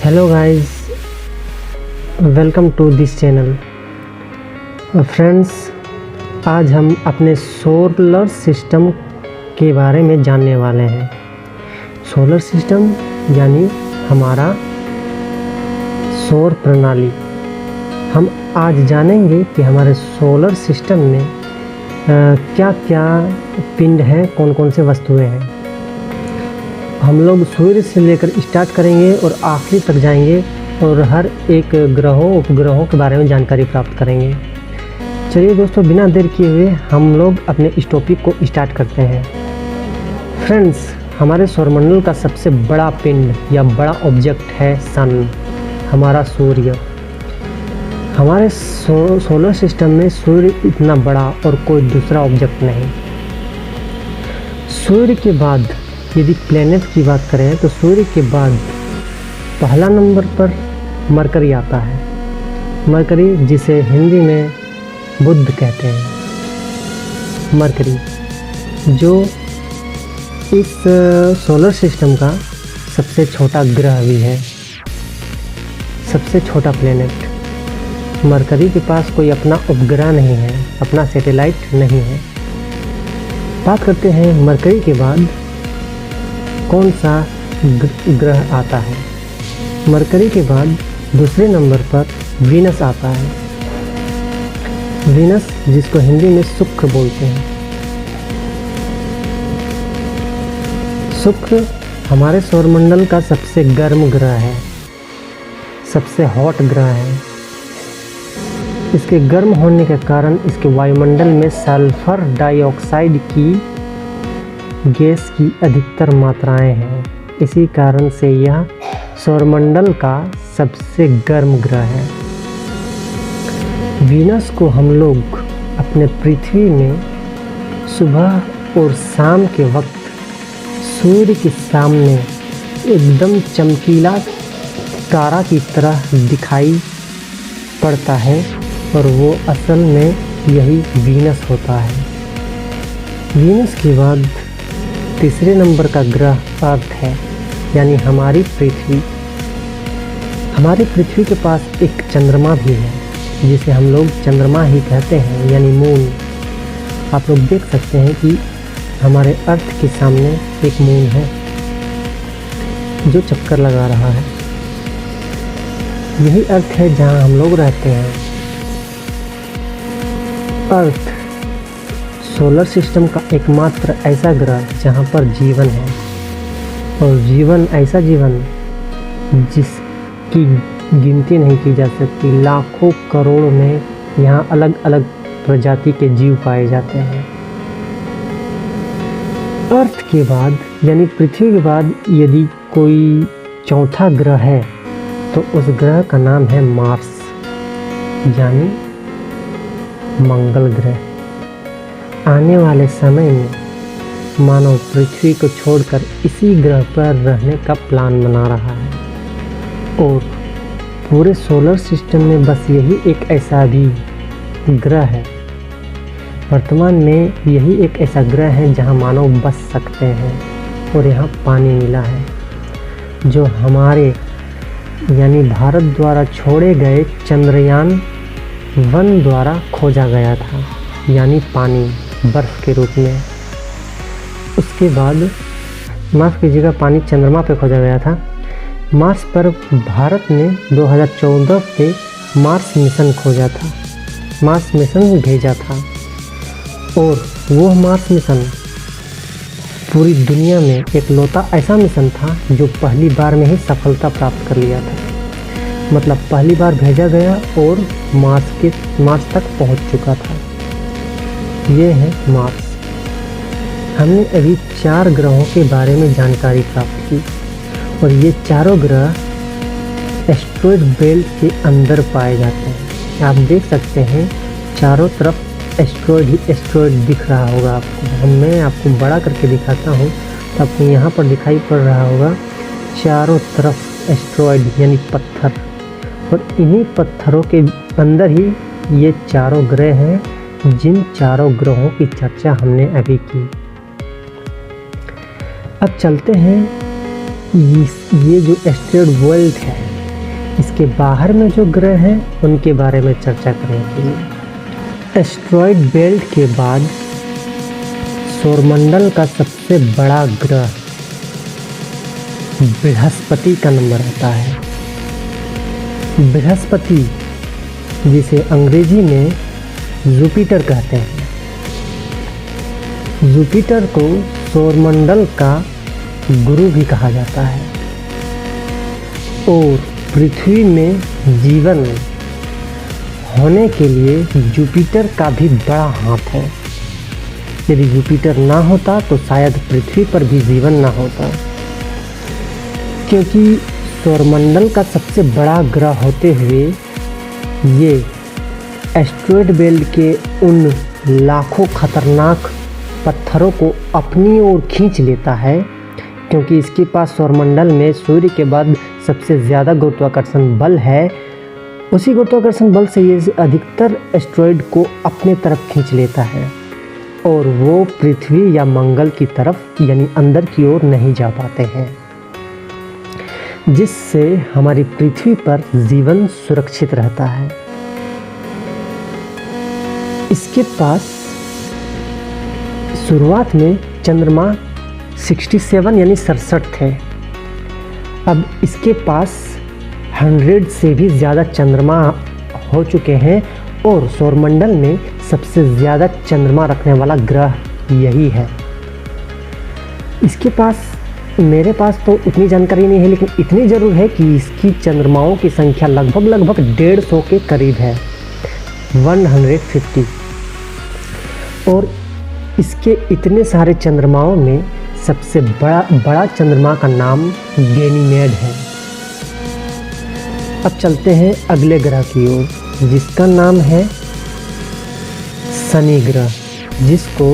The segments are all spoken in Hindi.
Hello guys, welcome to this channel. Friends, आज हम अपने सोलर सिस्टम के बारे में जानने वाले हैं। सोलर सिस्टम यानी हमारा सौर प्रणाली। हम आज जानेंगे कि हमारे सोलर सिस्टम में क्या क्या पिंड हैं, कौन कौन से वस्तुएं हैं। हम लोग सूर्य से लेकर स्टार्ट करेंगे और आखिरी तक जाएंगे और हर एक ग्रहों उपग्रहों के बारे में जानकारी प्राप्त करेंगे। चलिए दोस्तों, बिना देर किए हुए हम लोग अपने इस टॉपिक को स्टार्ट करते हैं। फ्रेंड्स, हमारे सौरमंडल का सबसे बड़ा पिंड या बड़ा ऑब्जेक्ट है सन, हमारा सूर्य। हमारे सोलर सिस्टम में सूर्य इतना बड़ा और कोई दूसरा ऑब्जेक्ट नहीं। सूर्य के बाद यदि प्लेनेट की बात करें तो सूर्य के बाद पहला नंबर पर मरकरी आता है। मरकरी, जिसे हिंदी में बुध कहते हैं। मरकरी जो इस सोलर सिस्टम का सबसे छोटा ग्रह भी है, सबसे छोटा प्लेनेट। मरकरी के पास कोई अपना उपग्रह नहीं है, अपना सैटेलाइट नहीं है। बात करते हैं मरकरी के बाद कौन सा ग्रह आता है। मरकरी के बाद दूसरे नंबर पर वीनस आता है। वीनस, जिसको हिंदी में शुक्र बोलते हैं। शुक्र हमारे सौरमंडल का सबसे गर्म ग्रह है, सबसे हॉट ग्रह है। इसके गर्म होने के कारण इसके वायुमंडल में सल्फर डाइऑक्साइड की गैस की अधिकतर मात्राएं हैं। इसी कारण से यह सौरमंडल का सबसे गर्म ग्रह है। वीनस को हम लोग अपने पृथ्वी में सुबह और शाम के वक्त सूर्य के सामने एकदम चमकीला तारा की तरह दिखाई पड़ता है और वो असल में यही वीनस होता है। वीनस के बाद तीसरे नंबर का ग्रह अर्थ है, यानी हमारी पृथ्वी। हमारी पृथ्वी के पास एक चंद्रमा भी है, जिसे हम लोग चंद्रमा ही कहते हैं, यानी मून। आप लोग देख सकते हैं कि हमारे अर्थ के सामने एक मून है जो चक्कर लगा रहा है। यही अर्थ है जहां हम लोग रहते हैं। अर्थ सोलर सिस्टम का एकमात्र ऐसा ग्रह जहाँ पर जीवन है, और जीवन ऐसा जीवन जिसकी गिनती नहीं की जा सकती। लाखों करोड़ों में यहाँ अलग अलग प्रजाति के जीव पाए जाते हैं। अर्थ के बाद यानी पृथ्वी के बाद यदि कोई चौथा ग्रह है तो उस ग्रह का नाम है मार्स, यानी मंगल ग्रह। आने वाले समय में मानव पृथ्वी को छोड़कर इसी ग्रह पर रहने का प्लान बना रहा है, और पूरे सोलर सिस्टम में बस यही एक ऐसा भी ग्रह है। वर्तमान में यही एक ऐसा ग्रह है जहां मानव बस सकते हैं, और यहाँ पानी मिला है, जो हमारे यानी भारत द्वारा छोड़े गए चंद्रयान 1 द्वारा खोजा गया था, यानी पानी बर्फ़ के रूप में। उसके बाद मार्स की जगह पानी चंद्रमा पे खोजा गया था। मार्स पर भारत ने 2014 पे मार्स मिशन खोजा था, मार्स मिशन भेजा था, और वो मार्स मिशन पूरी दुनिया में एकलौता ऐसा मिशन था जो पहली बार में ही सफलता प्राप्त कर लिया था। मतलब पहली बार भेजा गया और मार्स तक पहुंच चुका था। ये है मार्स। हमने अभी 4 ग्रहों के बारे में जानकारी प्राप्त की, और ये चारों ग्रह एस्ट्रॉयड बेल्ट के अंदर पाए जाते हैं। आप देख सकते हैं चारों तरफ एस्ट्रॉयड ही एस्ट्रॉयड दिख रहा होगा आपको। मैं आपको बड़ा करके दिखाता हूँ तो आपको यहाँ पर दिखाई पड़ रहा होगा चारों तरफ एस्ट्रॉयड यानी पत्थर, और इन्हीं पत्थरों के अंदर ही ये चारों ग्रह हैं, जिन चारों ग्रहों की चर्चा हमने अभी की। अब चलते हैं ये जो एस्ट्रॉयड बेल्ट है इसके बाहर में जो ग्रह हैं उनके बारे में चर्चा करेंगे। एस्ट्रॉयड बेल्ट के बाद सौरमंडल का सबसे बड़ा ग्रह बृहस्पति का नंबर आता है। बृहस्पति, जिसे अंग्रेजी में जुपिटर कहते हैं, जुपिटर को सौरमंडल का गुरु भी कहा जाता है और पृथ्वी में जीवन होने के लिए जुपिटर का भी बड़ा हाथ है। यदि जुपिटर ना होता तो शायद पृथ्वी पर भी जीवन ना होता, क्योंकि सौरमंडल का सबसे बड़ा ग्रह होते हुए ये एस्ट्रॉयड बेल्ट के उन लाखों खतरनाक पत्थरों को अपनी ओर खींच लेता है, क्योंकि इसके पास सौरमंडल में सूर्य के बाद सबसे ज़्यादा गुरुत्वाकर्षण बल है। उसी गुरुत्वाकर्षण बल से ये अधिकतर एस्ट्रॉयड को अपने तरफ खींच लेता है और वो पृथ्वी या मंगल की तरफ यानी अंदर की ओर नहीं जा पाते हैं, जिससे हमारी पृथ्वी पर जीवन सुरक्षित रहता है। इसके पास शुरुआत में चंद्रमा 67 यानी 67 थे। अब इसके पास 100 से भी ज़्यादा चंद्रमा हो चुके हैं और सौरमंडल में सबसे ज़्यादा चंद्रमा रखने वाला ग्रह यही है। इसके पास, मेरे पास तो उतनी जानकारी नहीं है, लेकिन इतनी ज़रूर है कि इसकी चंद्रमाओं की संख्या लगभग 150 के करीब है, 150। और इसके इतने सारे चंद्रमाओं में सबसे बड़ा चंद्रमा का नाम गैनीमेड है। अब चलते हैं अगले ग्रह की ओर, जिसका नाम है शनि ग्रह, जिसको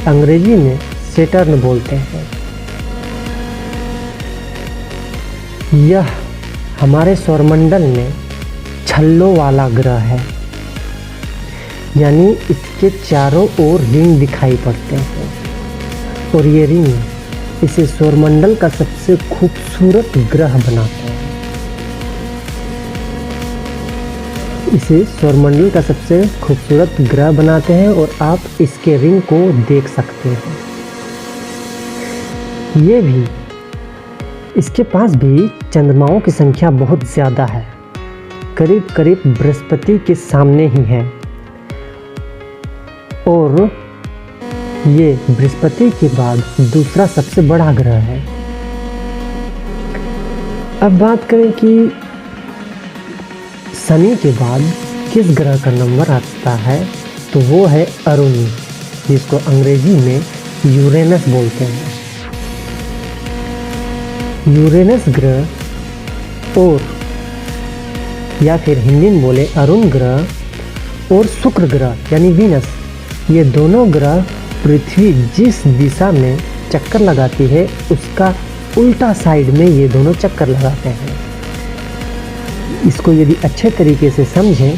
अंग्रेजी में सैटर्न बोलते हैं। यह हमारे सौरमंडल में छल्लों वाला ग्रह है, यानी इसके चारों ओर रिंग दिखाई पड़ते हैं और ये रिंग इसे सौरमंडल का सबसे खूबसूरत ग्रह बनाते हैं। इसे सौरमंडल का सबसे खूबसूरत ग्रह बनाते हैं और आप इसके रिंग को देख सकते हैं। ये भी, इसके पास भी चंद्रमाओं की संख्या बहुत ज़्यादा है, करीब करीब बृहस्पति के सामने ही है और ये बृहस्पति के बाद दूसरा सबसे बड़ा ग्रह है। अब बात करें कि शनि के बाद किस ग्रह का नंबर आता है, तो वो है अरुण, जिसको अंग्रेजी में यूरेनस बोलते हैं। यूरेनस ग्रह और या फिर हिंदी में बोले अरुण ग्रह और शुक्र ग्रह यानी वीनस, ये दोनों ग्रह पृथ्वी जिस दिशा में चक्कर लगाती है उसका उल्टा साइड में ये दोनों चक्कर लगाते हैं। इसको यदि अच्छे तरीके से समझें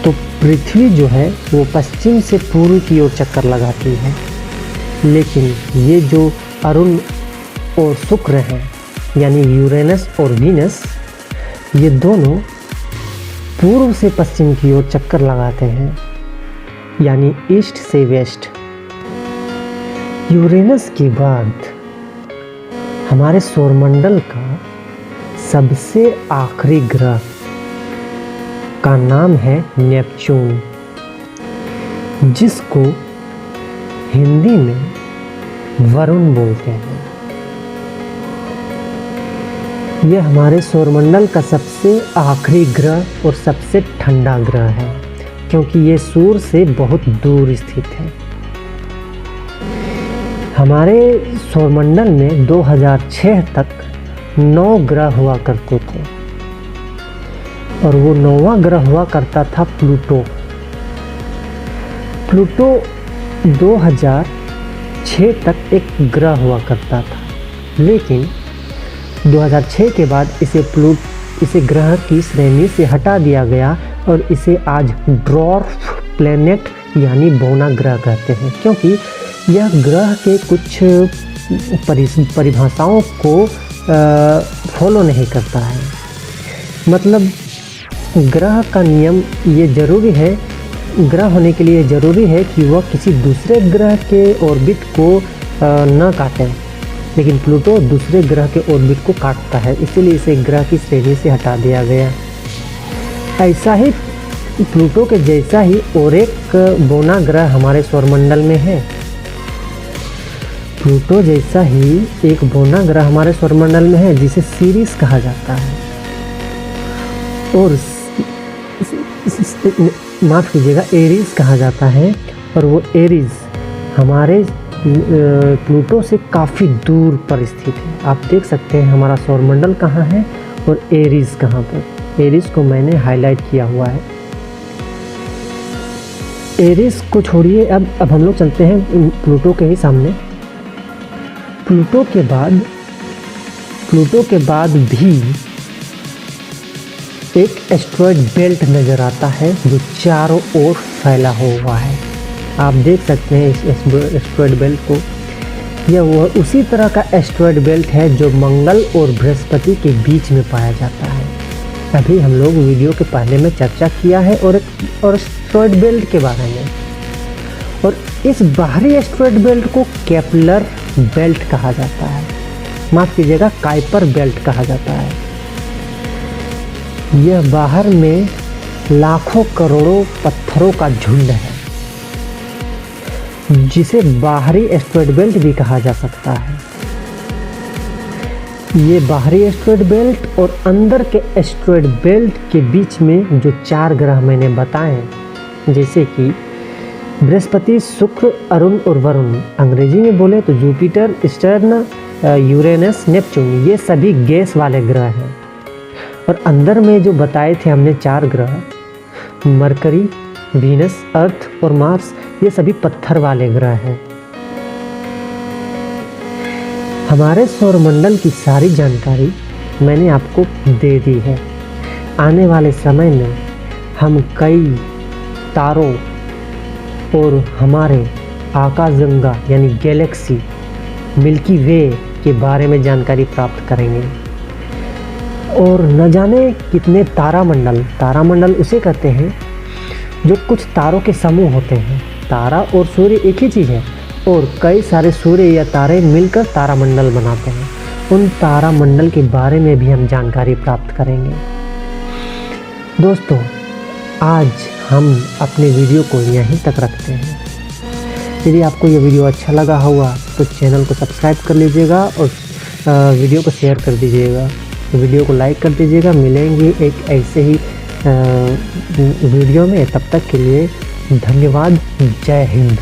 तो पृथ्वी जो है वो पश्चिम से पूर्व की ओर चक्कर लगाती है, लेकिन ये जो अरुण और शुक्र हैं यानी यूरेनस और वीनस, ये दोनों पूर्व से पश्चिम की ओर चक्कर लगाते हैं, यानी ईस्ट से वेस्ट। यूरेनस के बाद हमारे सौरमंडल का सबसे आखिरी ग्रह का नाम है नेपच्यून, जिसको हिंदी में वरुण बोलते हैं। यह हमारे सौरमंडल का सबसे आखिरी ग्रह और सबसे ठंडा ग्रह है, क्योंकि ये सूर्य से बहुत दूर स्थित है। हमारे सौरमंडल में 2006 तक 9 ग्रह हुआ करते थे और वो 9वां ग्रह हुआ करता था प्लूटो। प्लूटो 2006 तक एक ग्रह हुआ करता था, लेकिन 2006 के बाद इसे ग्रह की श्रेणी से हटा दिया गया और इसे आज ड्वार्फ प्लैनेट यानी बौना ग्रह कहते हैं, क्योंकि यह ग्रह के कुछ परिभाषाओं को फॉलो नहीं करता है। मतलब ग्रह का नियम ये ज़रूरी है, ग्रह होने के लिए ज़रूरी है कि वह किसी दूसरे ग्रह के ऑर्बिट को न काटे, लेकिन प्लूटो दूसरे ग्रह के ऑर्बिट को काटता है, इसीलिए इसे ग्रह की श्रेणी से हटा दिया गया। ऐसा ही प्लूटो के जैसा ही और एक बोना ग्रह हमारे सौरमंडल में है। प्लूटो जैसा ही एक बोना ग्रह हमारे सौरमंडल में है जिसे सीरिस कहा जाता है। और माफ़ कीजिएगा, एरीज कहा जाता है। और वो एरीज हमारे प्लूटो से काफ़ी दूर पर स्थित है। आप देख सकते हैं हमारा सौरमंडल कहाँ है और एरीज कहाँ पर। एरीज को मैंने हाईलाइट किया हुआ है। एरीज को छोड़िए, अब हम लोग चलते हैं प्लूटो के ही सामने। प्लूटो के बाद भी एक एस्ट्रॉयड बेल्ट नज़र आता है जो चारों ओर फैला हुआ है। आप देख सकते हैं इस एस्ट्रॉयड बेल्ट को। यह वह उसी तरह का एस्ट्रॉयड बेल्ट है जो मंगल और बृहस्पति के बीच में पाया जाता है। अभी हम लोग वीडियो के पहले में चर्चा किया है और एस्ट्रॉयड बेल्ट के बारे में। और इस बाहरी एस्ट्रॉयड बेल्ट को केपलर बेल्ट कहा जाता है, माफ़ कीजिएगा काइपर बेल्ट कहा जाता है। यह बाहर में लाखों करोड़ों पत्थरों का झुंड है जिसे बाहरी एस्ट्रॉयड बेल्ट भी कहा जा सकता है। ये बाहरी एस्ट्रॉयड बेल्ट और अंदर के एस्ट्रॉयड बेल्ट के बीच में जो 4 ग्रह मैंने बताए, जैसे कि बृहस्पति, शुक्र, अरुण और वरुण, अंग्रेजी में बोले तो जुपिटर, सैटर्न, यूरेनस, नेपच्यून, ये सभी गैस वाले ग्रह हैं। और अंदर में जो बताए थे हमने 4 ग्रह, मरकरी, वीनस, अर्थ और मार्स, ये सभी पत्थर वाले ग्रह हैं। हमारे सौरमंडल की सारी जानकारी मैंने आपको दे दी है। आने वाले समय में हम कई तारों और हमारे आकाशगंगा यानी गैलेक्सी मिल्की वे के बारे में जानकारी प्राप्त करेंगे। और न जाने कितने तारामंडल उसे कहते हैं जो कुछ तारों के समूह होते हैं। तारा और सूर्य एक ही चीज़ है और कई सारे सूर्य या तारे मिलकर तारामंडल बनाते हैं। उन तारामंडल के बारे में भी हम जानकारी प्राप्त करेंगे। दोस्तों, आज हम अपने वीडियो को यहीं तक रखते हैं। यदि आपको ये वीडियो अच्छा लगा होगा तो चैनल को सब्सक्राइब कर लीजिएगा और वीडियो को शेयर कर दीजिएगा, वीडियो को लाइक कर दीजिएगा। मिलेंगे एक ऐसे ही वीडियो में, तब तक के लिए धन्यवाद। जय हिंद।